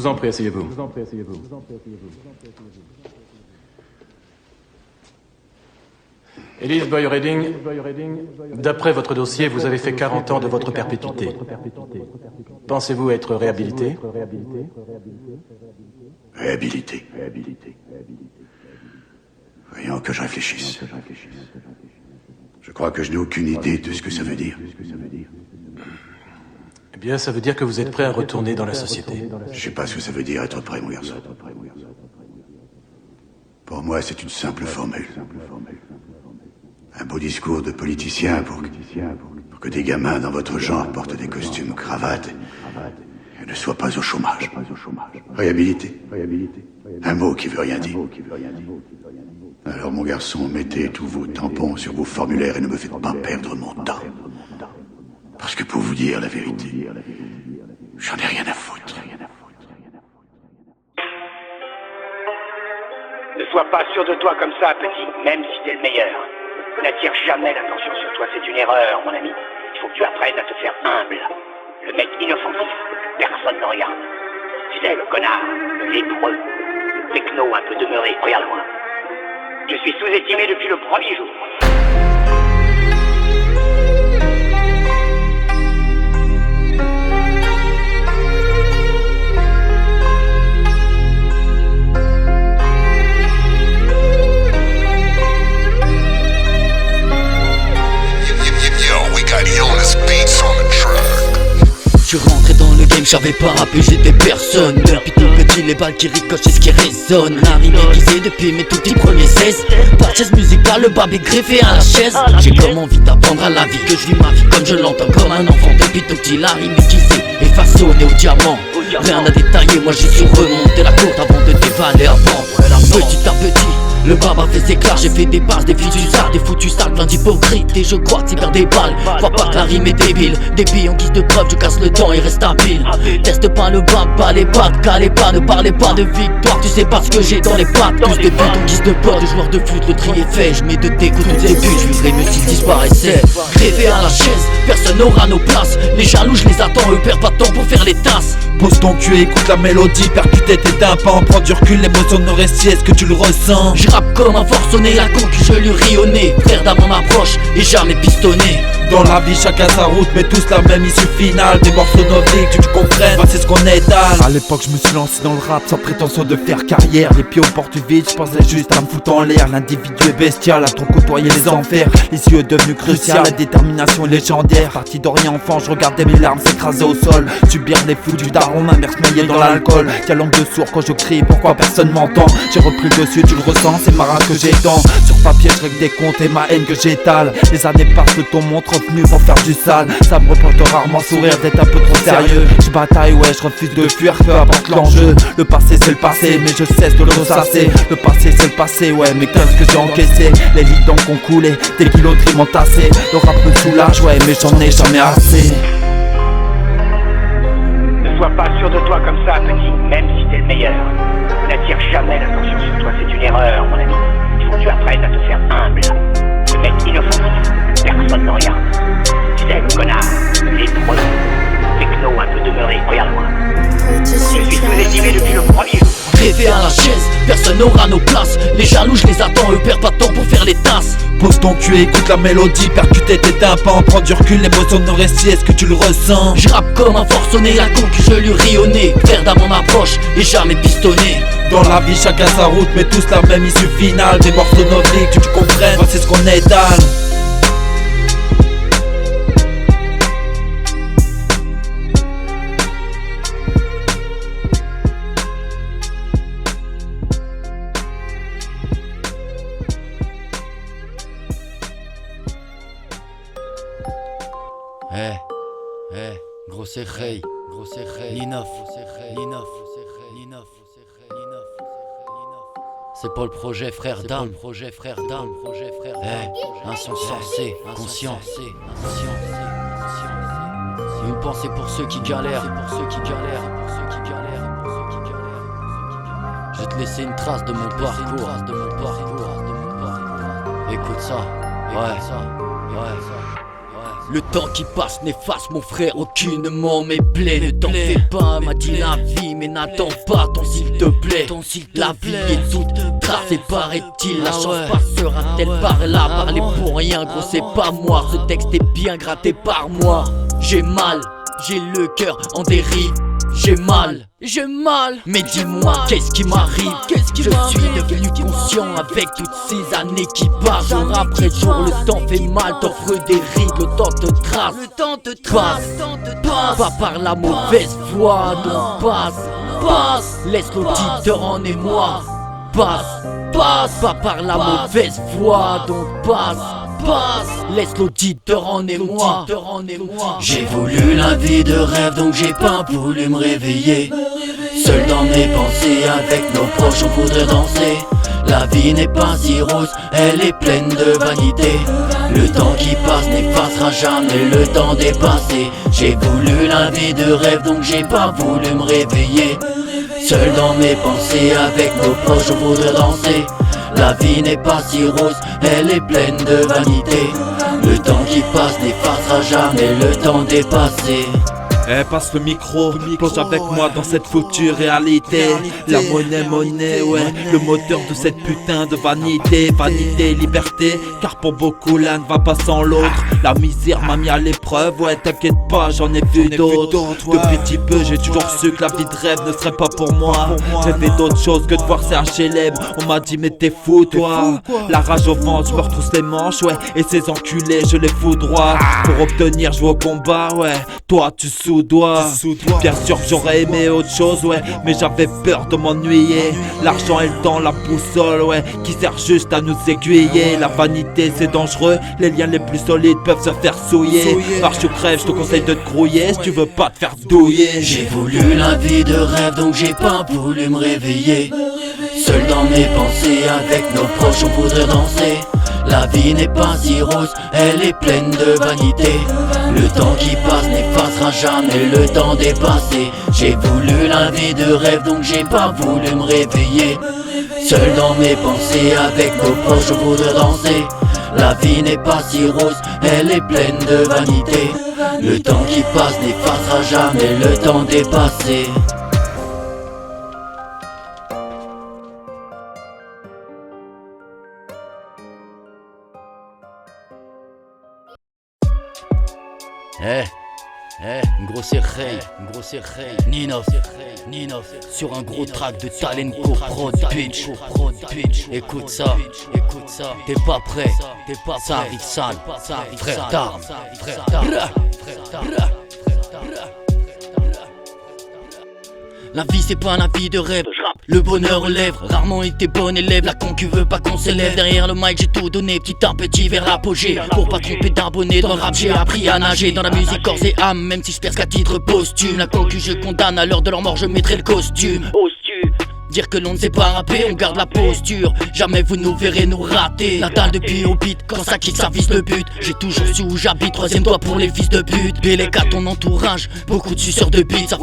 vous en prie, asseyez-vous. Elise Boy-Reading, d'après votre dossier, vous avez fait 40 ans de votre perpétuité. Pensez-vous être réhabilité? Réhabilité. Voyons que je réfléchisse. Je crois que je n'ai aucune idée de ce que ça veut dire. Eh bien, ça veut dire que vous êtes prêt à retourner dans la société. Je sais pas ce que ça veut dire être prêt, mon garçon. Pour moi, c'est une simple formule. Un beau discours de politicien pour que des gamins dans votre genre portent des costumes cravates et ne soient pas au chômage. Réhabilité. Un mot qui veut rien dire. Alors, mon garçon, mettez tous vos tampons sur vos formulaires et ne me faites pas perdre mon temps. Parce que pour vous dire la vérité, j'en ai rien à foutre. Ne sois pas sûr de toi comme ça, petit, même si t'es le meilleur. N'attire jamais l'attention sur toi, c'est une erreur, mon ami. Il faut que tu apprennes à te faire humble. Le mec inoffensif, personne ne regarde. Tu sais, le connard, le lépreux, le techno un peu demeuré, regarde-moi. Je suis sous-estimé depuis le premier jour. Je suis rentré dans le game, j'avais pas rappé, j'étais personne. Depuis tout petit, les balles qui ricochent, c'est ce qui résonne. Larry déguisé depuis mes tout petits premiers 16. Pas de chaise musicale, le bab est greffé à la chaise. J'ai comme envie d'apprendre à la vie, que je vis ma vie comme je l'entends, comme un enfant. Depuis tout petit, Larry déguisé et façonné au diamant. Rien à détailler, moi j'ai su remonter la côte avant de dévaler avant. Petit à petit, le baba fait ses clashs, j'ai fait des passes, des foutus sales, des foutus sales, plein d'hypocrites. Et je crois que c'est perd des balles, crois pas que la rime est débile. Des billes en guise de preuve, je casse le temps et reste habile. Teste pas le bab, pas les pattes, calez pas, ne parlez pas de victoire. Tu sais pas ce que j'ai dans les pattes, plus de buts en guise de peur, de joueurs de foot, le tri est fait. Je mets de déco toutes les buts, je vivrai mieux s'ils disparaissaient. Grévé à la chaise, personne n'aura nos places. Les jaloux, je les attends, eux perdent pas de temps pour faire les tasses. Pose ton cul, écoute la mélodie, percuter tes tympans. Prends du recul, l'émotion de nos récits, est-ce que tu le ressens? Je rappe comme un forcené, la conque, je lui rionnais. Frère d'avant m'approche et jamais pistonné. Dans la vie, chacun sa route, mais tous la même issue finale. Des morceaux noviques, tu comprennes, c'est ce qu'on étale. À l'époque, je me suis lancé dans le rap sans prétention de faire carrière. Les pieds au porte-vide, je pensais juste à me foutre en l'air. L'individu est bestial, à trop côtoyer les enfers. Les yeux devenus crucial, la détermination est légendaire. Parti de rien enfant, je regardais mes larmes s'écraser au sol. Subir les fous du daron, ma mère se noyait dans l'alcool. Quelle langue de sourd quand je crie, pourquoi personne m'entend? J'ai repris le dessus, tu le ressens, c'est marin que j'étends. Sur papier, je règle des comptes et ma haine que j'étale. Les années passent, le ton montre venu pour faire du sale. Ça me reporte rarement sourire d'être un peu trop sérieux. Je bataille, ouais, je refuse de fuir, peu importe l'enjeu. Le passé c'est le passé, mais je cesse de le ressasser. Le passé c'est le passé, ouais, mais qu'est-ce que j'ai encaissé? Les litres d'encre ont coulé, des kilos de m'ont tassé. Le rap me soulage, ouais, mais j'en ai jamais assez. Ne sois pas sûr de toi comme ça, petit, même si t'es le meilleur. N'attire jamais l'attention sur toi, c'est une erreur, mon ami. Il faut que tu apprennes à te faire humble. Le mec inoffensif, personne ne regarde. Tu sais, le connard, le lépreux, le techno un peu demeuré, regarde-moi. Je suis sous-estimé depuis le premier jour. Grévé à la chaise, personne n'aura nos places. Les jaloux, je les attends, eux perdent pas de temps pour faire les tasses. Pose ton cul, écoute la mélodie, percuter tes tympans. Prends du recul, l'émotion de nos récits, est-ce que tu le ressens? Je rappe comme un forcené, la conque, je lui rionnais. Frère d'avant m'approche et jamais pistonné. Dans la vie, chacun sa route, mais tous la même issue finale. Des morceaux noviques, tu comprennes, c'est ce qu'on étale. Grosse rey, Ninof, c'est pas le projet frère d'âme, insensé, conscient. Une pensée pour ceux qui galèrent, Je vais te laisser une trace de mon parcours, Écoute ça, ouais. Le temps qui passe n'efface mon frère, aucunement mes plaies. Ne t'en fais pas, m'a dit la vie, mais n'attends pas ton s'il te plaît. La vie est toute tracée, paraît-il. La chance passera-t-elle par là? Parler pour rien, gros, c'est pas moi. Ce texte est bien gratté par moi. J'ai mal, j'ai le cœur en dérive. J'ai mal, mais dis-moi, qu'est-ce qui m'arrive? Je suis devenu conscient avec toutes ces années qui passent. Jour après jour, le temps fait mal, t'offre des rides, le temps te trace. Passe, pas par la mauvaise voie, donc passe, laisse l'auditeur en émoi. Passe, pas par la mauvaise voie, donc passe, laisse l'auditeur en émoi. J'ai voulu la vie de rêve, donc j'ai pas voulu me réveiller. Seul dans mes pensées, avec nos proches on voudrait danser. La vie n'est pas si rose, elle est pleine de vanité. Le temps qui passe n'effacera jamais le temps dépassé. J'ai voulu la vie de rêve, donc j'ai pas voulu me réveiller. Seul dans mes pensées, avec nos proches on voudrait danser. La vie n'est pas si rose, elle est pleine de vanité. Le temps qui passe n'effacera jamais le temps dépassé. Passe le micro, plonge avec moi dans cette foutue réalité. La monnaie, ouais, le moteur de cette putain de vanité. Vanité, liberté, car pour beaucoup l'un ne va pas sans l'autre. La misère m'a mis à l'épreuve, ouais, t'inquiète pas, j'en ai vu d'autres. Depuis petit peu, j'ai toujours su que la vie de rêve ne serait pas pour moi. J'ai fait d'autres choses que de voir ces HLM. On m'a dit mais t'es fou toi. La rage au ventre, je me retrousse les manches, ouais. Et ces enculés, je les foudroie. Pour obtenir, je vais au combat, ouais. Toi tu sous-dois. Bien sûr que j'aurais aimé autre chose, ouais, mais j'avais peur de m'ennuyer. L'argent et le temps, la boussole, ouais, qui sert juste à nous aiguiller. La vanité c'est dangereux, les liens les plus solides peuvent se faire souiller. Marche ou crève, je te conseille de te grouiller si tu veux pas te faire douiller. J'ai voulu la vie de rêve, donc j'ai pas voulu me réveiller. Seul dans mes pensées, avec nos proches on voudrait danser. La vie n'est pas si rose, elle est pleine de vanité. Le temps qui passe n'effacera jamais le temps dépassé. J'ai voulu la vie de rêve, donc j'ai pas voulu me réveiller. Seul dans mes pensées, avec nos proches on voudrait danser. La vie n'est pas si rose, elle est pleine de vanité. Le temps qui passe n'effacera jamais le temps dépassé. Une grosse erreur, Nino, sur un gros track de Talenco Prod Pitch. Écoute ça, t'es pas prêt, ça arrive sale, frère d'armes. La vie c'est pas un vie de rêve, le bonheur aux lèvres, rarement été bon élève, la concu veut pas qu'on s'élève. Derrière le mic j'ai tout donné, petit à petit vers l'apogée. Pour pas tromper d'abonnés, dans le rap j'ai appris à nager. Dans la musique corps et âme, même si je perce qu'à titre posthume. La concu je condamne, à l'heure de leur mort je mettrai le costume. Dire que l'on ne sait pas rapper, on garde la posture. Jamais vous nous verrez nous rater. La dalle depuis au beat, quand ça kick ça vise le but. J'ai toujours su où j'habite, troisième doigt pour les fils de pute. Bélec à ton entourage, beaucoup de suceurs de beat. Ça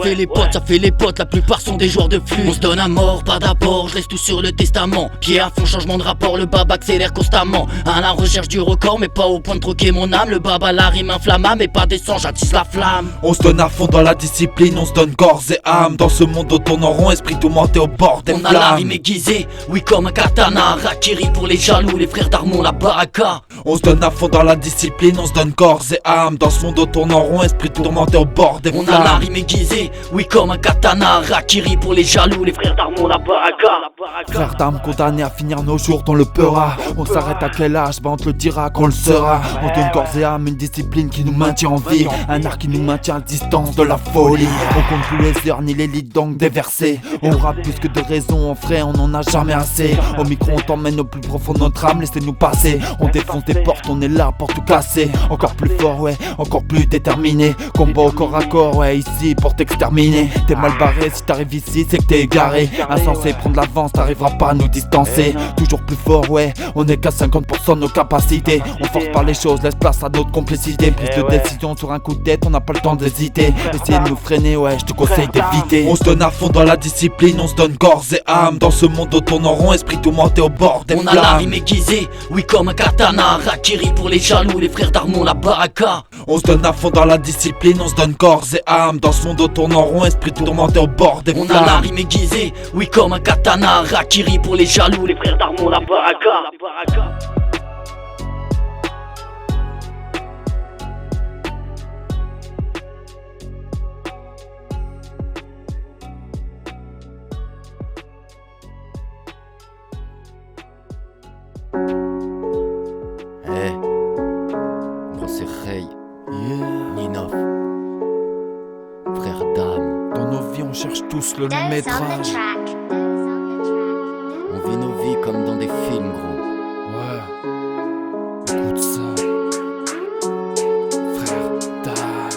fait les potes, la plupart sont des joueurs de flux. On se donne à mort, pas d'apport, je laisse tout sur le testament. Pied à fond, changement de rapport, le baba accélère constamment. À la recherche du record, mais pas au point de troquer mon âme. Le baba la rime inflammable, mais pas descend, j'attise la flamme. On se donne à fond dans la discipline, on se donne corps et âme. Dans ce monde où tourne en rond, esprit tourmenté au bord. On a la rime aiguisée, oui comme un katana. Rakiri pour les jaloux, les frères d'Armon, la baraka. On se donne à fond dans la discipline, on se donne corps et âme. Dans ce monde où tourne en rond, esprit tourmenté au bord des flammes. On a la rime aiguisée, oui comme un katana. Rakiri pour les jaloux, les frères d'Armon, la baraka. Frères d'armes condamnés à finir nos jours dans le peura. On s'arrête à quel âge, bah on te le dira quand on le sera. On donne corps et âme, une discipline qui nous maintient en vie. Un art qui nous maintient à distance de la folie. On compte plus les heures ni les litres donc déversés. On rappe plus que de raison, en vrai on en a jamais assez. Au micro on t'emmène au plus profond de notre âme, laissez-nous passer. On défonce tes portes, on est là pour tout casser. Encore plus fort, ouais, encore plus déterminé. Combat au corps à corps, ouais, ici pour t'exterminer. T'es mal barré, si t'arrives ici c'est que t'es égaré. Insensé, prendre l'avance, t'arriveras pas à nous distancer. Toujours plus fort, ouais, on est qu'à 50% de nos capacités. On force pas les choses, laisse place à notre complicité. Prise de décision sur un coup de tête, on n'a pas le temps d'hésiter. Essayer de nous freiner, ouais, je te conseille d'éviter. On se donne à fond dans la discipline, on se donne corps et âme. Dans ce monde où tourne en rond, esprit tourmenté au bord des flammes. On a la rime aiguisée, oui comme un katana. katana. Rakiri pour les jaloux, les frères d'Armon, la baraka. On se donne à fond dans la discipline, on se donne corps et âme. Dans ce monde on tourne en rond, esprit tourmenté au bord des flammes. On a la rime aiguisée, oui comme un katana. Rakiri pour les jaloux, les frères d'Armon, la baraka. Hey, moi c'est Ray, Ninov, frère d'âme. Dans nos vies on cherche tous le long Dance on the métrage. track. On vit nos vies comme dans des films, gros. Ouais, écoute ça, frère d'âme.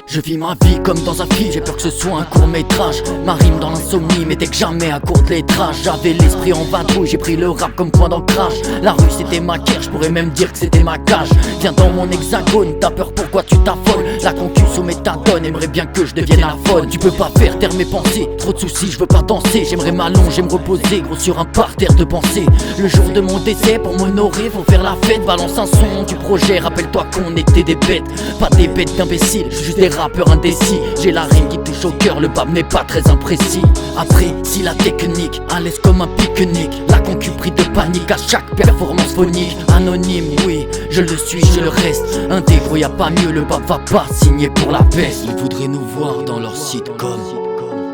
Je vis ma vie comme dans un film, j'ai peur que ce soit un court-métrage. Ma rime dans l'insomnie, mais dès que jamais à court de lettrage. J'avais l'esprit en vadrouille, j'ai pris le rap comme point d'ancrage. La rue c'était ma guerre, je pourrais même dire que c'était ma cage. Viens dans mon hexagone, t'as peur pourquoi tu t'affoles. La concu sous méthadone, aimerait bien que je devienne aphone. Tu peux pas faire taire mes pensées, trop de soucis, je veux pas danser. J'aimerais m'allonger, me reposer, gros sur un parterre de pensée. Le jour de mon décès, pour m'honorer, faut faire la fête. Balance un son du projet, rappelle-toi qu'on était des bêtes. Pas des bêtes d'imbéciles, juste des rappeur indécis. J'ai la rime qui touche au cœur, le bab n'est pas très imprécis. Après, si la technique, à l'aise comme un pique-nique. La concu pris de panique à chaque performance phonique. Anonyme, oui, je le suis, je le reste. Intégro, y a pas mieux, le bab va pas signer pour la baisse. Ils voudraient nous voir dans leur sitcom.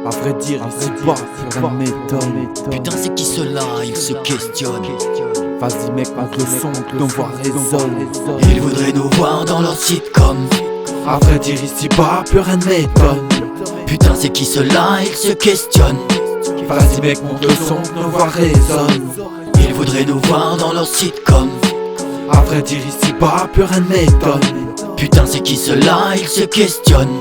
À vrai dire, ici pas, ça m'étonne. Putain, c'est qui cela, ils se questionnent. Vas-y mec, monte le son, que nos voix résonnent. Ils voudraient nous voir dans leur sitcom. À vrai dire, ici pas, plus rien ne m'étonne. Putain, c'est qui cela, ils se questionnent. Vas-y mec, monte le son, que nos voix résonnent. Ils voudraient nous voir dans leur sitcom. À vrai dire, ici pas, plus rien ne m'étonne. Putain, c'est qui cela, ils se questionnent.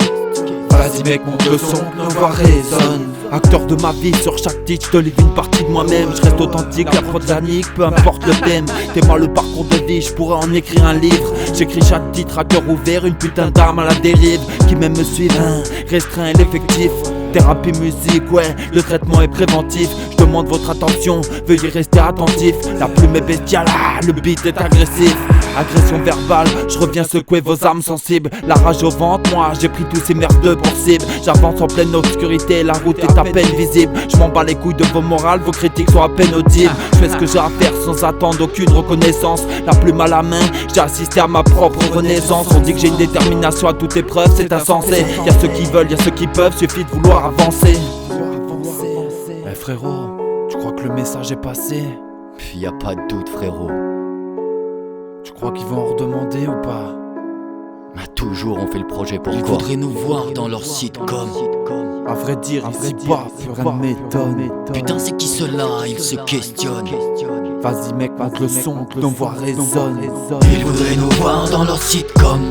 Vas-y mec, monte le son, que nos voix résonnent. Acteur de ma vie, sur chaque titre, je te livre une partie de moi-même. Je reste authentique, la prodzanique, peu importe le thème. T'es pas le parcours de vie, je pourrais en écrire un livre. J'écris chaque titre à cœur ouvert, une putain d'arme à la dérive. Qui même me suivent, hein, restreint l'effectif. Thérapie musique, ouais, le traitement est préventif. Je demande votre attention, veuillez rester attentif. La plume est bestiale, ah, le beat est agressif. Agression verbale, je reviens secouer vos âmes sensibles. La rage au ventre, moi j'ai pris tous ces merdeux pour cible. J'avance en pleine obscurité, la route est à peine visible. Je m'en bats les couilles de vos morales, vos critiques sont à peine audibles. Je fais ce que j'ai à faire sans attendre aucune reconnaissance. La plume à la main, j'ai assisté à ma propre renaissance. On dit que j'ai une détermination à toute épreuve, c'est insensé. Y'a ceux qui veulent, y'a ceux qui peuvent, suffit de vouloir avancer. Eh frérot, tu crois que le message est passé? Puis y a pas de doute, frérot. Tu crois qu'ils vont en redemander ou pas? Mais toujours on fait le projet pour Ils quoi? voudraient nous voir dans leur sitcom. À vrai dire, ici pas, plus rien ne m'étonne. Putain, c'est qui cela, ils se questionnent. Vas-y mec, monte le son, que nos voix résonnent. Ils voudraient nous voir dans leur sitcom.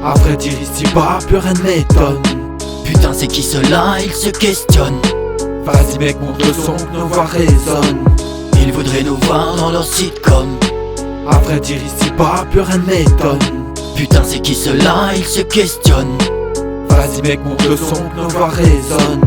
À vrai dire, ici pas, plus rien ne m'étonne. Putain, c'est qui cela, ils se questionnent. Vas-y mec, monte le son, que nos voix résonnent. Ils voudraient nous voir dans leur sitcom. À vrai dire, ici pas, plus rien ne m'étonne. Putain, c'est qui cela, ils se questionnent. Vas-y mec, monte le son, que nos voix résonnent.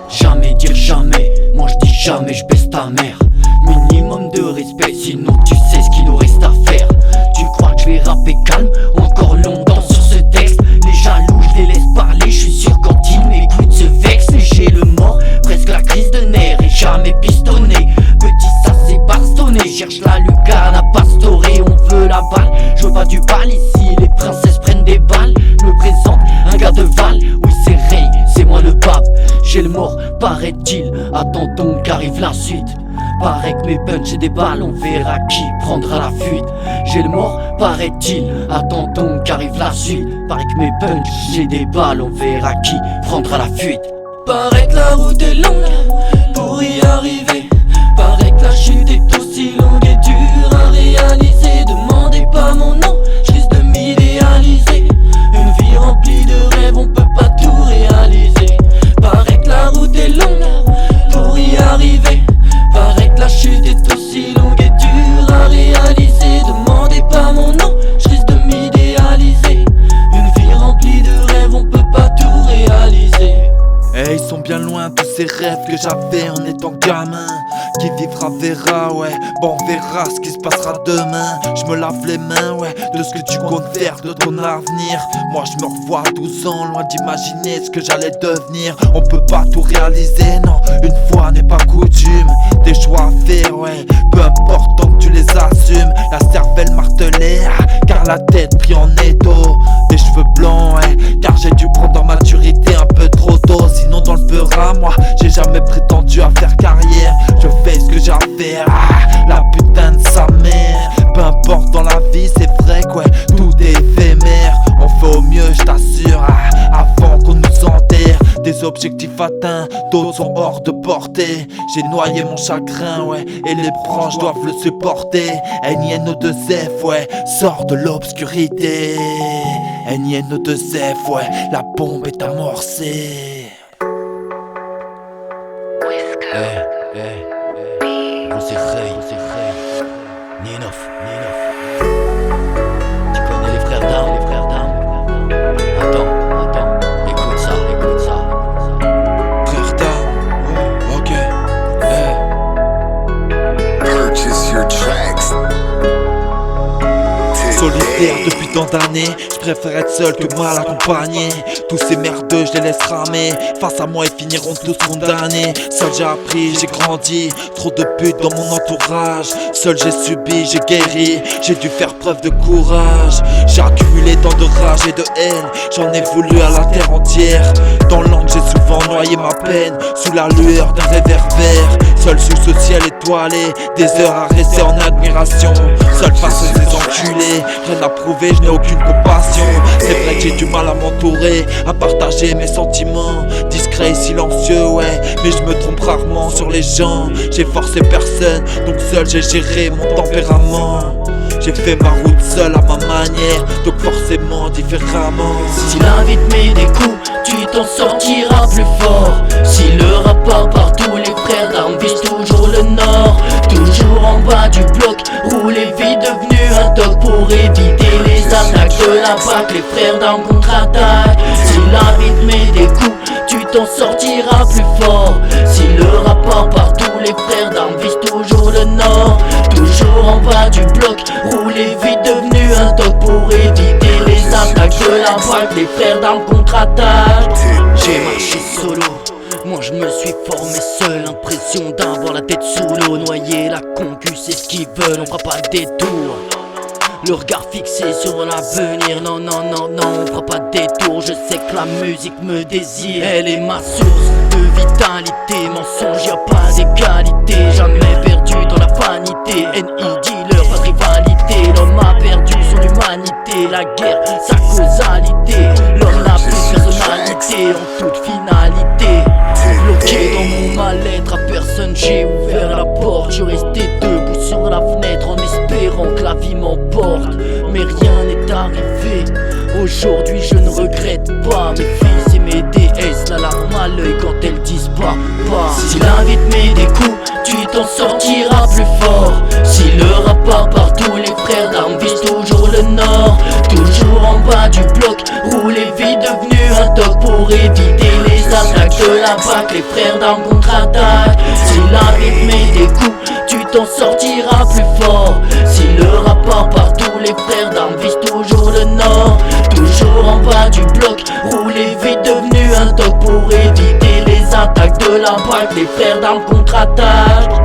Jamais dire jamais, moi je dis jamais je baisse ta mère. Minimum de respect, sinon tu sais ce qu'il nous reste à faire. Tu crois que je vais rapper calme, encore longtemps sur ce texte. Les jaloux je les laisse parler, je suis sûr quand ils m'écoutent se vexent. J'ai le mort, presque la crise de nerfs et jamais pistonné. Petit ça c'est bastonné, cherche la lucarne à pastorer. On veut la balle, je veux pas du bal ici, les princesses prennent des balles. Je me présente, un gars de Val, oui c'est Ray, c'est moi le pape. J'ai le mort, paraît-il, attends donc qu'arrive la suite. Paraît que mes punch et des balles, on verra qui prendra la fuite. J'ai le mort, paraît-il, attends donc qu'arrive la suite. Paraît que mes punch, j'ai des balles, on verra qui prendra la fuite. Paraît que la route est longue pour y arriver. Paraît que la chute est aussi longue et dure à réaliser. Demandez pas mon nom, je risque de m'idéaliser. Une vie remplie de rêves, on peut pas tout réaliser. Paraît que la route est longue pour y arriver. Paraît que la chute est aussi longue et dure à réaliser. Demandez pas mon nom, je risque de m'idéaliser. Une vie remplie de rêves, on peut pas tout réaliser. Ils sont bien loin tous ces rêves que j'avais en étant gamin. Qui vivra verra, ouais. Bon, on verra ce qui se passera demain. Je me lave les mains, ouais, de ce que tu comptes faire de ton avenir. Moi je me revois à 12 ans, loin d'imaginer ce que j'allais devenir. On peut pas tout réaliser, non, une fois n'est pas coutume. Des choix à faire, ouais, peu importe tant que tu les assumes. La cervelle martelée, car la tête pris en étau. Des cheveux blancs, ouais, car j'ai dû prendre en maturité un peu trop tôt. Sinon dans le beurre, moi, j'ai jamais prétendu à faire carrière. Je fais ce que j'ai à faire, la putain de sa mère. Peu importe dans la vie, c'est vrai que ouais, tout est éphémère. On fait au mieux, je t'assure, avant qu'on nous enterre. Des objectifs atteints, d'autres sont hors de portée. J'ai noyé mon chagrin, ouais, et les branches doivent le supporter. NINO2F, ouais, sors de l'obscurité. NINO2F, ouais, la bombe est amorcée. C'est Ray, Ninof. Tu connais les frères d'armes, Attends, écoute ça. Frère d'armes, ok, Purchase your tracks. Solitaire depuis tant d'années, je préfère être seul que mal accompagné. Tous ces merdeux, je les laisse ramer. Face à moi, ils finiront tous condamnés. Seul j'ai appris, j'ai grandi. Trop de putes dans mon entourage. Seul j'ai subi, j'ai guéri. J'ai dû faire preuve de courage. J'ai accumulé tant de rage et de haine. J'en ai voulu à la terre entière. Dans l'angle, j'ai souvent noyé ma peine sous la lueur d'un réverbère. Seul sous ce ciel étoilé, des heures à rester en admiration. Seul face à ces enculés, rien à prouver, je n'ai aucune compassion. C'est vrai que j'ai du mal à m'entourer, à partager mes sentiments. Discret et silencieux, ouais, mais je me trompe rarement sur les gens. J'ai forcé personne, donc seul j'ai géré mon tempérament. J'ai fait ma route seule à ma manière, donc forcément différemment. Si la vie te met des coups, tu t'en sortiras plus fort. Si le rapport par tous les frères d'armes vise toujours le nord, toujours en bas du bloc, rouler vite devenu un toc pour éviter les attaques de la PAC. Les frères d'armes contre-attaquent. Si la vie te met des coups, tu t'en sortiras plus fort. Si le rapport par tous les frères d'armes vise toujours le nord, toujours en bas du bloc, rouler vite devenu un toc pour éviter les attaques de la PAC. Les frères d'armes contre-attaquent. J'ai marché solo, moi je me suis formé seul. L'impression d'avoir la tête sous l'eau. Noyer la concu, c'est ce qu'ils veulent, on fera pas le détour. Le regard fixé sur l'avenir, non, on fera pas de détour. Je sais que la musique me désire, elle est ma source de vitalité. Mensonge, y'a pas d'égalité, jamais perdu dans la vanité. Dealer, pas de rivalité, l'homme a perdu son humanité. La guerre, sa causalité, l'homme n'a plus de personnalité en toute finalité. Bloqué dans mon mal-être, à personne j'ai ouvert la porte. Je restais debout sur la fenêtre en espérant que la vie m'emporte. Mais rien n'est arrivé, aujourd'hui je ne regrette pas. Mes fils et mes déesses, la larme à l'œil quand elles disent pas. Si la vie te met des coups, tu t'en sortiras plus fort. Si le rapport par tous les frères d'armes vise toujours le nord, toujours en bas du bloc, rouler vite devenu un toc pour éviter les attaques de la PAC. Les frères d'armes contre-attaquent. Si la vie te met des coups, tu t'en sortiras plus fort. Si le rapport par tous les frères d'armes vise toujours le nord, toujours en bas du bloc, rouler vite devenu un toc pour éviter les attaques de la PAC. Les frères d'armes contre-attaquent.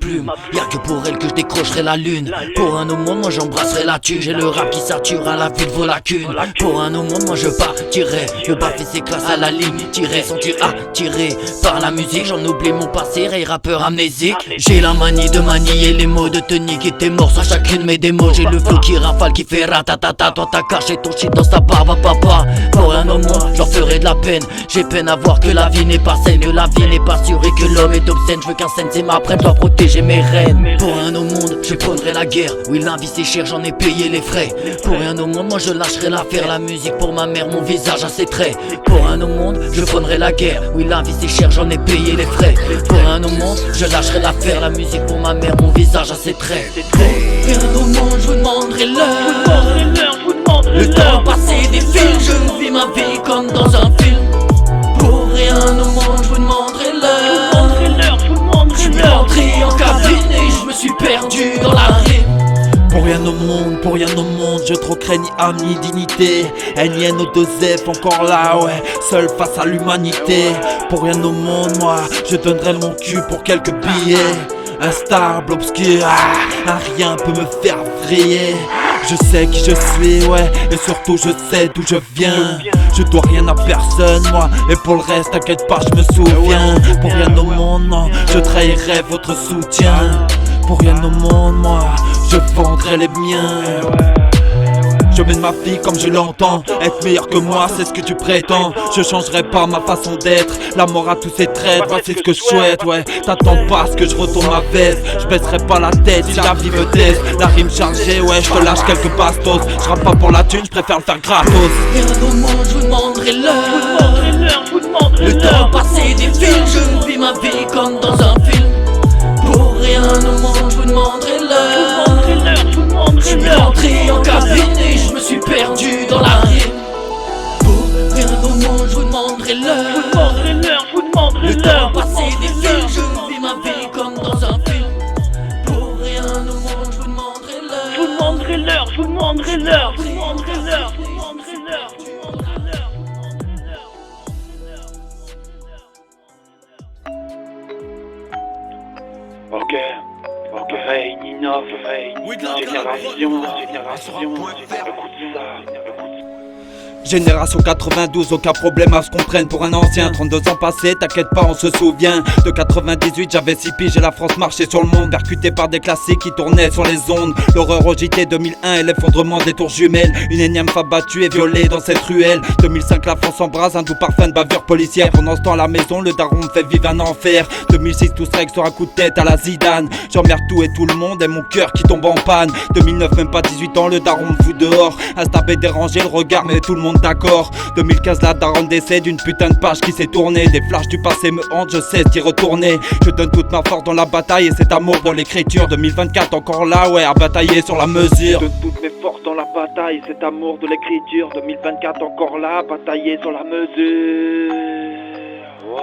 plume. Y'a que pour elle que je décrocherai la lune. Pour un moment, moi j'embrasserai la thune. J'ai le rap qui sature à la vue de vos lacunes. Pour un moment, moi je partirai. Le bas fait ses classes à la ligne. Tiré, sont-tu attiré par la musique? J'en oublie mon passé, ray rappeur amnésique. J'ai la manie de manier les mots, de te niquer tes morceaux à chacune de mes démos. J'ai le flow qui rafale, qui fait ratatata. Toi t'as caché ton shit dans sa barbe à papa. Pour un moment, j'en ferai de la peine. J'ai peine à voir que la vie n'est pas saine, que la vie n'est pas sûre et que l'homme est obscène. Je veux qu'un sensei m'apprenne, dois protéger mes reines. Pour rien au monde, je prendrai la guerre. Oui, la vie c'est cher, j'en ai payé les frais. Pour rien au monde, moi je lâcherai l'affaire. La musique pour ma mère, mon visage à ses traits. Pour rien au monde, je prendrai la guerre. Oui, la vie c'est cher, j'en ai payé les frais. Pour rien au monde, je lâcherai l'affaire. La musique pour ma mère, mon visage à ses traits. Pour rien au monde, je vous demanderai l'heure. Le temps passé défile, je vis ma vie comme dans un film. Pour rien au monde, je vous demanderai l'heure. Je suis rentré en cabine et je me suis perdu dans la rime. Pour rien au monde, je troquerai ni âme ni dignité. Énienne aux deux F, encore là, ouais, seul face à l'humanité. Pour rien au monde, moi, je donnerai mon cul pour quelques billets. Instable, obscur, un rien peut me faire vriller. Je sais qui je suis, ouais, et surtout je sais d'où je viens. Je dois rien à personne, moi, et pour le reste, t'inquiète pas, je me souviens. Pour rien au monde, non, je trahirai votre soutien. Pour rien au monde, moi, je vendrai les miens. Je mène ma vie comme je l'entends. Être meilleur que moi, c'est ce que tu prétends. Je changerai pas ma façon d'être. La mort a tous ses traits, voici ce que je souhaite, ouais. T'attends pas à ce que je retourne ma veste. Je baisserai pas la tête si la vie me teste. La rime chargée, ouais, je te lâche quelques bastos. Je rappe pas pour la thune, je préfère le faire gratos. Rien au monde, je vous demanderai l'heure. Le temps passé défile, je vis ma vie comme dans un film. Pour rien au monde, je vous demanderai l'heure. Je suis rentré en cabine et je me suis perdu dans la rime. Pour rien au monde, je vous demanderai l'heure. Le temps passé défile, je vis ma vie comme dans un film. Pour rien au monde, je vous demanderai l'heure. Ok, Ray, Nina, génération, écoute ça. Génération 92, aucun problème à ce qu'on prenne pour un ancien. 32 ans passés, t'inquiète pas, on se souvient. De 98, j'avais 6 piges et la France marchait sur le monde. Percuté par des classiques qui tournaient sur les ondes. L'horreur au JT 2001 et l'effondrement des tours jumelles. Une énième femme battue et violée dans cette ruelle. 2005, la France embrase, un doux parfum de bavure policière. Pendant ce temps à la maison, le daron me fait vivre un enfer. 2006, tout strike sur un coup de tête à la Zidane. J'emmerde tout et tout le monde et mon cœur qui tombe en panne. 2009, même pas 18 ans, le daron me fout dehors. Instable dérangé, le regard, mais tout le monde d'accord. 2015, la daronne décède, une putain de page qui s'est tournée. Des flashs du passé me hantent, je sais d'y retourner. Je donne toute ma force dans la bataille et cet amour dans l'écriture. 2024 encore là, ouais, à batailler sur la mesure. Je donne toutes mes forces dans la bataille, cet amour de l'écriture. 2024 encore là, batailler sur la mesure. Ouais.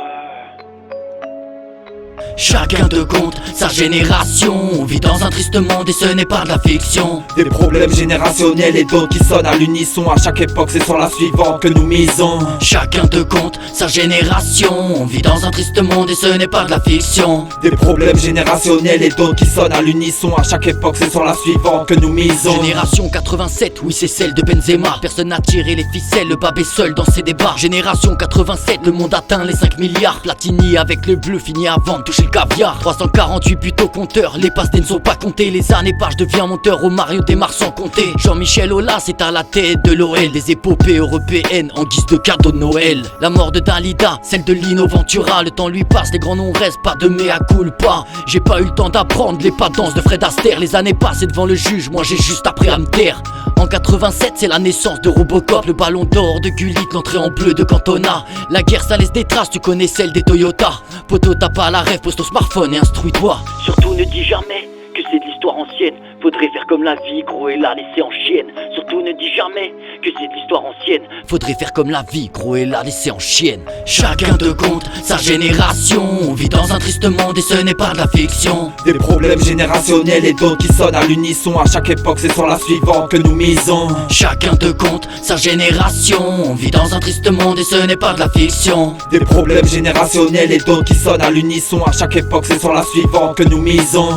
Chacun te compte sa génération. On vit dans un triste monde et ce n'est pas de la fiction. Des problèmes générationnels et d'autres qui sonnent à l'unisson. À chaque époque c'est sur la suivante que nous misons. Chacun te compte sa génération. On vit dans un triste monde et ce n'est pas de la fiction. Des problèmes générationnels et d'autres qui sonnent à l'unisson. À chaque époque c'est sur la suivante que nous misons. Génération 87, oui c'est celle de Benzema. Personne n'a tiré les ficelles, le Bab est seul dans ses débats. Génération 87, le monde atteint les 5 milliards. Platini avec le bleu finit avant de toucher le caviar. 348 buts au compteur, les passes ne sont pas comptées. Les années passent, je deviens monteur au Mario démarre sans compter. Jean-Michel Aulas est à la tête de l'OL. Des épopées européennes en guise de cadeau de Noël. La mort de Dalida, celle de Lino Ventura. Le temps lui passe, les grands noms restent, pas de mea culpa. J'ai pas eu le temps d'apprendre les pas danse de Fred Astaire. Les années passent devant le juge, moi j'ai juste appris à me taire. En 87 c'est la naissance de Robocop. Le ballon d'or de Gullit, l'entrée en bleu de Cantona. La guerre ça laisse des traces, tu connais celle des Toyota. Poto t'as pas la rêve, pose ton smartphone et instruis-toi. Surtout ne dis jamais que c'est de l'histoire ancienne. Faudrait faire comme la vie, gros, et la laisser en chienne. Surtout ne dis jamais que c'est de l'histoire ancienne. Faudrait faire comme la vie, gros, et la laisser en chienne. Chacun te compte sa génération. On vit dans un triste monde et ce n'est pas de la fiction. Des problèmes générationnels et d'autres qui sonnent à l'unisson. À chaque époque c'est sur la suivante que nous misons. Chacun te compte sa génération. On vit dans un triste monde et ce n'est pas de la fiction. Des problèmes générationnels et d'autres qui sonnent à l'unisson. À chaque époque c'est sur la suivante que nous misons.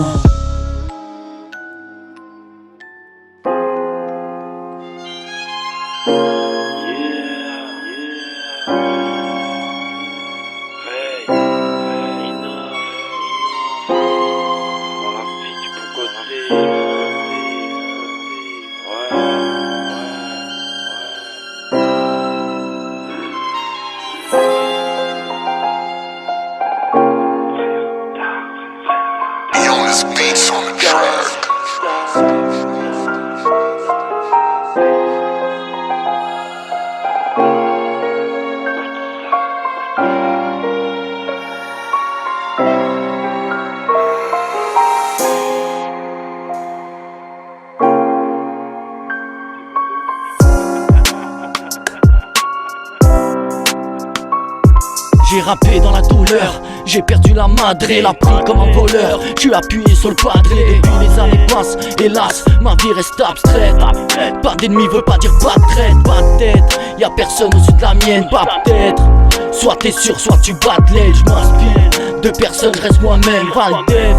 Beats on the track. J'ai rappé dans la douleur, j'ai perdu la madré, l'a pris comme un voleur. J'suis appuyé sur le padré, depuis les années passent, hélas, ma vie reste abstraite. Pas d'ennemi veut pas dire pas de traite, pas de tête. Y'a personne au-dessus de la mienne, pas peut-être. Soit t'es sûr, soit tu bats de l'aile, j'm'inspire de personne, reste moi-même, Valdez.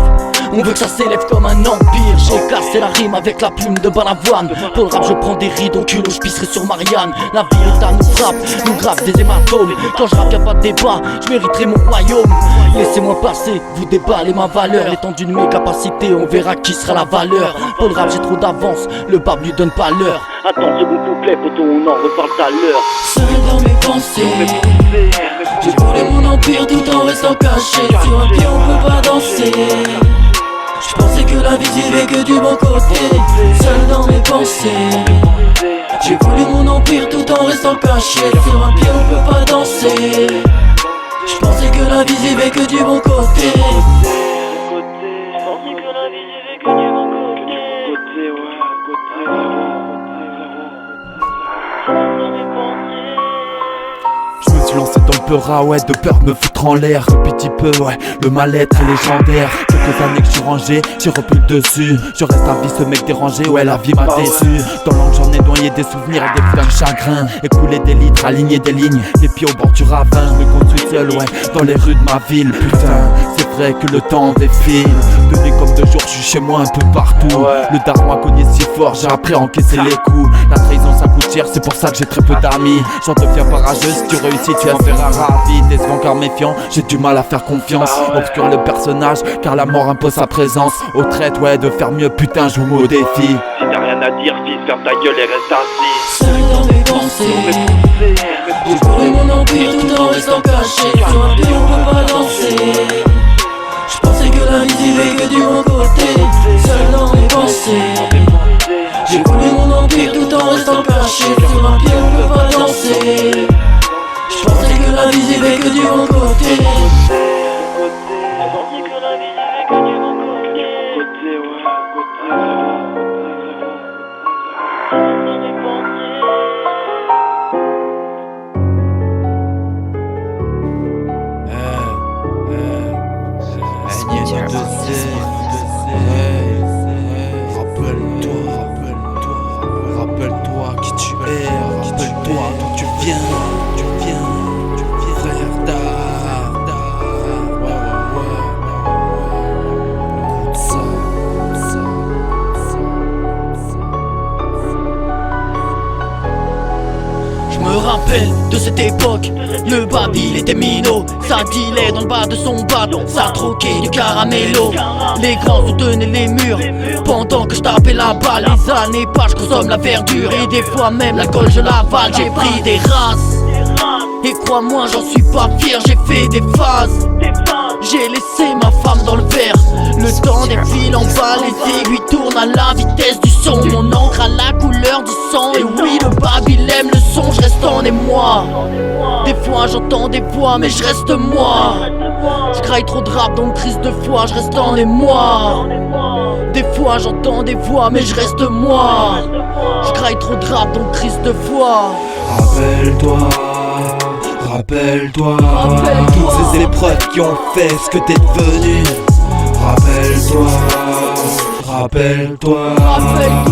On veut que ça s'élève comme un empire. J'ai cassé la rime avec la plume de Balavoine. Pour le rap je prends des rides au culot, je pisserai sur Marianne. La vie nous frappe, nous grave des hématomes. Quand je rappe y'a pas de débat, je mériterai mon royaume. Laissez-moi passer, vous déballez ma valeur. L'étendue de mes capacités, on verra qui sera la valeur. Pour le rap j'ai trop d'avance, le bab lui donne pas l'heure. Attends, second couplet, poto, on en reparle tout à l'heure. Seul dans mes pensées, j'ai volé mon empire tout en restant caché. Sur un pied on peut pas danser. Je pensais que la vie vivait que du bon côté. Seul dans mes pensées, j'ai voulu mon empire tout en restant caché. Sur un pied on peut pas danser. Je pensais que la vie vivait que du bon côté. Je pensais que la vie vivait que du bon côté. Je me suis lancé dans le peur, ah ouais, de peur me foutre en l'air. Un petit peu, ouais, le mal-être est légendaire. Quelques années que je suis rangé, j'ai repris le dessus. Je reste à vie ce mec dérangé, ouais, la vie m'a déçu. Dans l'angle j'en ai noyé des souvenirs et des flammes chagrin. Écoulé des litres, aligné des lignes, les pieds au bord du ravin. Je me construis seul, ouais, dans les rues de ma ville. Putain, c'est vrai que le temps défile. De nuit comme de jour, je suis chez moi un peu partout. Le daron a cogné si fort, j'ai appris à encaisser les coups. La trahison ça coûte cher, c'est pour ça que j'ai très peu d'amis. J'en deviens parageux, si tu réussis tu en feras ravi. Décevant car méfiant, j'ai du mal à faire confiance. Obscure le personnage, car la mort impose sa présence. Au traite, ouais, de faire mieux, putain, je vous mets au défi. Si t'as rien à dire, fils, ferme ta gueule et reste assis. Seul dans mes pensées, j'ai volé mon empire tout en restant caché. Sur un pied on peut pas danser. Je pensais que la vie vivait que du bon côté. Seul dans mes pensées, j'ai volé mon empire tout en restant caché. Sur un pied on peut pas danser. Je pensais que la vie vivait que du bon côté. Je pensais que la vie vivait que du bon côté. Rappelle-toi qui tu es, rappelle-toi d'où tu viens, frère d'art. Écoute ça. Je me rappelle de cette époque, le babil était minot. Ça dealait dans le bas de son bateau, ça troquait du caramello. Les grands soutenaient les murs, pendant que je tapais la balle. Les années passent, je consomme la verdure. Et des fois même l'alcool je l'avale. J'ai pris des races, et crois-moi j'en suis pas fier. J'ai fait des phases, j'ai laissé ma femme dans le verre. Le temps défile en bas, les aiguilles tournent à la vitesse du son. Mon encre a la couleur du sang, et oui le babil aime le son. Je reste en émoi. Des fois j'entends des voix mais je reste moi. Je graille trop de rap donc crise de foi, je reste en émoi. Des fois j'entends des voix mais je reste moi. Je graille trop de rap donc crise de foi. Rappelle-toi, rappelle-toi, toutes ces épreuves qui ont fait ce que t'es devenu. Rappelle-toi, rappelle-toi,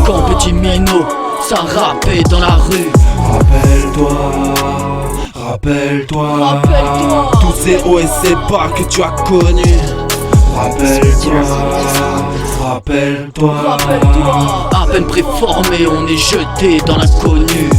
quand petit minot, ça rappait dans la rue. rappelle-toi, rappelle-toi, tous ces hauts et ces bas que tu as connus. Rappelle-toi, rappelle-toi, à peine préformé, on est jeté dans l'inconnu.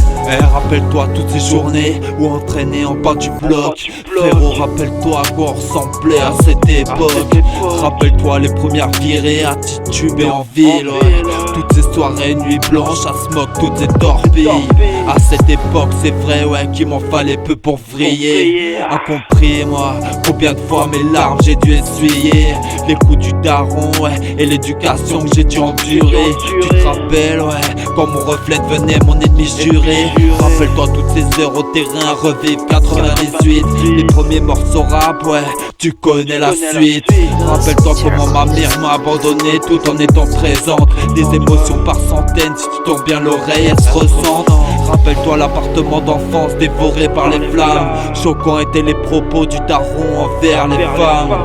Rappelle-toi toutes ces journées où entraîné en bas du bloc. Frérot, rappelle-toi à quoi on ressemblait à cette époque. Rappelle-toi les premières virées à tituber en ville, ouais. Toutes ces soirées, nuits blanches, à smoke, toutes ces torpilles. À cette époque, c'est vrai, ouais, qu'il m'en fallait peu pour vriller. Incompris, moi, combien de fois mes larmes j'ai dû essuyer. Les coups du daron, ouais, et l'éducation que j'ai dû endurer. Tu te rappelles, ouais, quand mon reflet devenait mon ennemi juré. Rappelle-toi toutes ces heures au terrain, revivre 98. Les premiers morceaux rap, ouais, tu connais la suite. Rappelle-toi comment ma mère m'a abandonné tout en étant présente. Des émotions par centaines, si tu tombes bien l'oreille, elles se ressentent. Rappelle-toi l'appartement d'enfance dévoré par les flammes. Choquants étaient les propos du daron envers les femmes.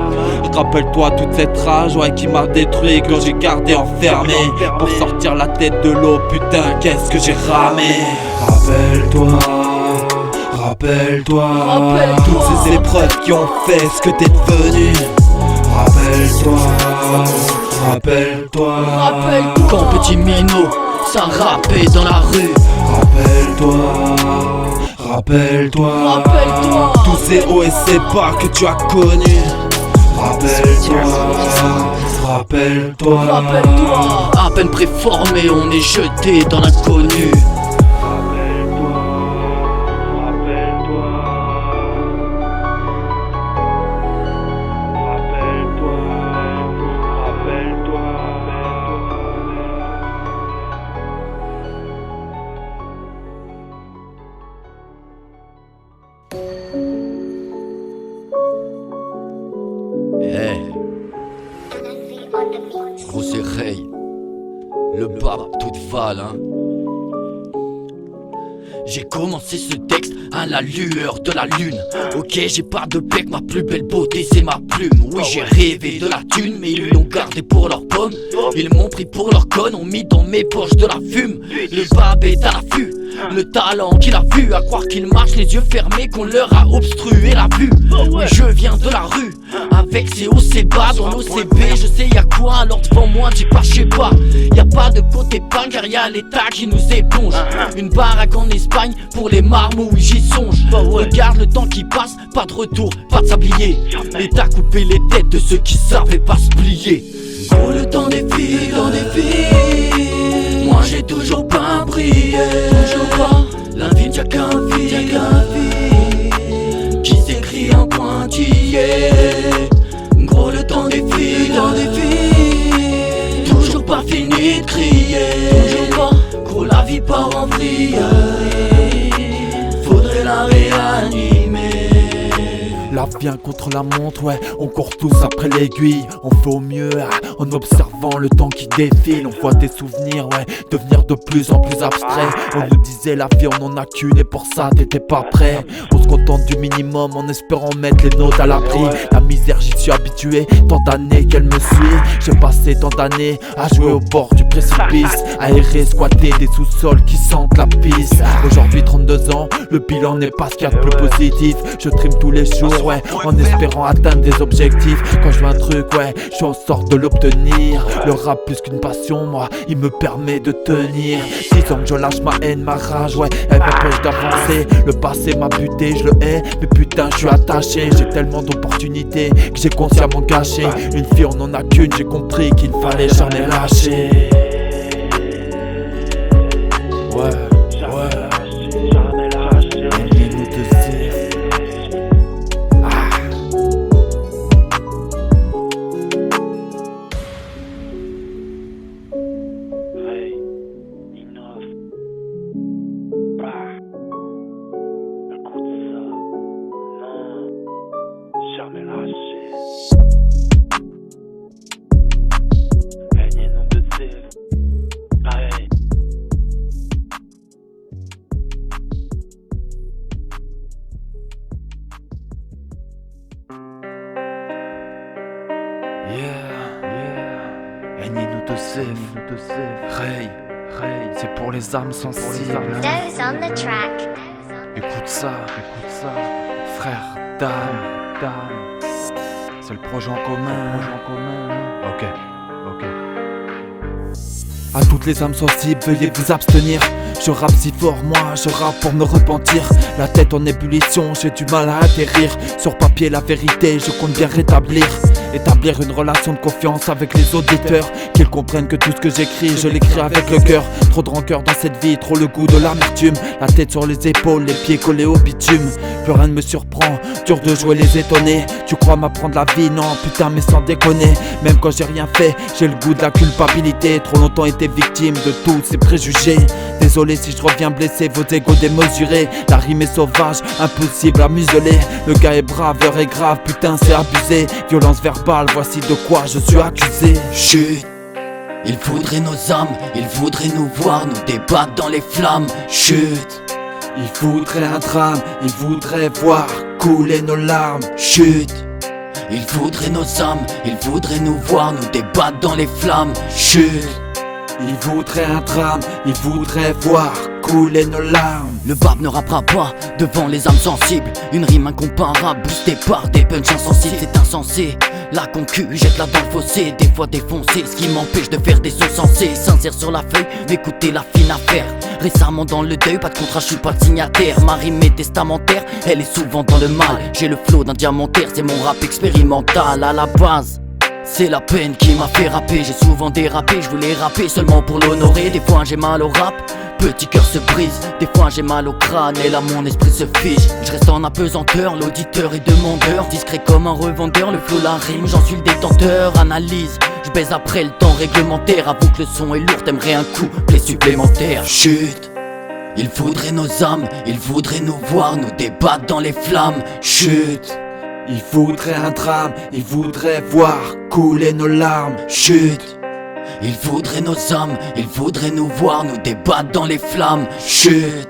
Rappelle-toi toute cette rage, ouais, qui m'a détruit quand j'ai gardé enfermé. Pour sortir la tête de l'eau, putain, qu'est-ce que j'ai ramé. Rappelle-toi, rappelle-toi, toutes ces épreuves qui ont fait ce que t'es devenu. Rappelle-toi, rappelle-toi, quand petit minot, ça rappait dans la rue. rappelle-toi, rappelle-toi, tous ces hauts et ces bas que tu as connus. Rappelle-toi, rappelle-toi, à peine préformé, on est jeté dans l'inconnu. Grosse oreille, le bab toute val, hein. J'ai commencé ce texte à la lueur de la lune. Ok, j'ai pas de bec, ma plus belle beauté c'est ma plume. Oui, j'ai rêvé de la thune, mais ils l'ont gardé pour leur pomme. Ils m'ont pris pour leur conne, ont mis dans mes poches de la fume. Le bab est à l'affût, le talent qu'il a vu, à croire qu'il marche les yeux fermés, qu'on leur a obstrué la vue. Oui, je viens de la rue, avec ses hauts, ses bas, dans l'OCB, je sais y'a quoi, alors devant moi dis pas je sais pas. Y'a pas de côté pan car y'a l'état qui nous éponge. Une baraque en Espagne pour les marmots, oui j'y songe. Regarde le temps qui passe, pas de retour, pas de sablier. L'état coupé les têtes de ceux qui savaient pas se plier. Oh le temps défile, moi j'ai toujours pas brillé. Toujours pas, la vie n'a qu'un fil qui s'écrit en pointillé. Gros le temps défile, toujours pas fini de crier. Toujours pas, gros la vie part en vrille. Faudrait la réanimer. La vient contre la montre, ouais, on court tous après l'aiguille. On fait au mieux, en observant le temps qui défile. On voit des souvenirs, ouais, devenir de plus en plus abstraits. On nous disait la vie on en a qu'une et pour ça t'étais pas prêt. On se contente du minimum en espérant mettre les notes à l'abri. La misère j'y suis habitué, tant d'années qu'elle me suit. J'ai passé tant d'années à jouer au bord du précipice, à errer, squatter des sous-sols qui sentent la pisse. Aujourd'hui 32 ans, le bilan n'est pas ce qu'il y a de plus positif. Je trime tous les jours, ouais, en espérant atteindre des objectifs. Quand je veux un truc, ouais, je suis en sorte de l'obtenir. Le rap plus qu'une passion, moi, il me permet de tenir. 6 ans que je lâche ma haine, ma rage, ouais, elle m'empêche d'avancer. Le passé m'a buté, je le hais, mais putain je suis attaché. J'ai tellement d'opportunités que j'ai consciemment gâché. Une fille on en a qu'une, j'ai compris qu'il fallait jamais lâcher. Ouais. Ray, c'est pour les âmes sensibles. Dose on the track. Écoute ça, frère Dan. C'est le projet en commun. Ok. À toutes les âmes sensibles, veuillez vous abstenir. Je rappe si fort, moi, je rappe pour me repentir. La tête en ébullition, j'ai du mal à atterrir. Sur papier, la vérité, je compte bien rétablir. Établir une relation de confiance avec les auditeurs, qu'ils comprennent que tout ce que j'écris, je l'écris avec le cœur. Trop de rancœur dans cette vie, trop le goût de l'amertume. La tête sur les épaules, les pieds collés au bitume. Plus rien ne me surprend, dur de jouer les étonnés. Tu crois m'apprendre la vie? Non, putain, mais sans déconner. Même quand j'ai rien fait, j'ai le goût de la culpabilité. Trop longtemps été victime de tous ces préjugés. Désolé si je reviens blessé, vos égos démesurés. La rime est sauvage, impossible à museler. Le gars est brave, l'heure est grave, putain c'est abusé. Violence verbale, voici de quoi je suis accusé. Chut, ils voudraient nos âmes, ils voudraient nous voir, nous débattre dans les flammes. Chut, ils voudraient un drame, ils voudraient voir couler nos larmes. Chut, ils voudraient nos âmes, ils voudraient nous voir, nous débattre dans les flammes. Chut, ils voudraient un drame, ils voudraient voir couler nos larmes. Le bab ne rappera pas devant les âmes sensibles. Une rime incomparable boostée par des punchs insensibles. C'est insensé, la concu jette-la dans le fossé. Des fois défoncé, ce qui m'empêche de faire des sons sensés. Sincère sur la feuille, m'écouter la fine affaire. Récemment dans le deuil, pas de contrat, je suis pas le signataire. Ma rime est testamentaire, elle est souvent dans le mal. J'ai le flow d'un diamantaire, c'est mon rap expérimental à la base. C'est la peine qui m'a fait rapper, j'ai souvent dérapé, je voulais rapper seulement pour l'honorer. Des fois j'ai mal au rap, petit cœur se brise. Des fois j'ai mal au crâne et là mon esprit se fige. Je reste en apesanteur, l'auditeur est demandeur. Discret comme un revendeur, le flow la rime, j'en suis le détenteur. Analyse, je baise après le temps réglementaire. Avoue que le son est lourd, t'aimerais un coup, les supplémentaires. Chut, ils voudraient nos âmes, ils voudraient nous voir, nous débattre dans les flammes. Chut, ils voudraient un drame, ils voudraient voir couler nos larmes. Chut, ils voudraient nos âmes, ils voudraient nous voir, nous débattre dans les flammes. Chut.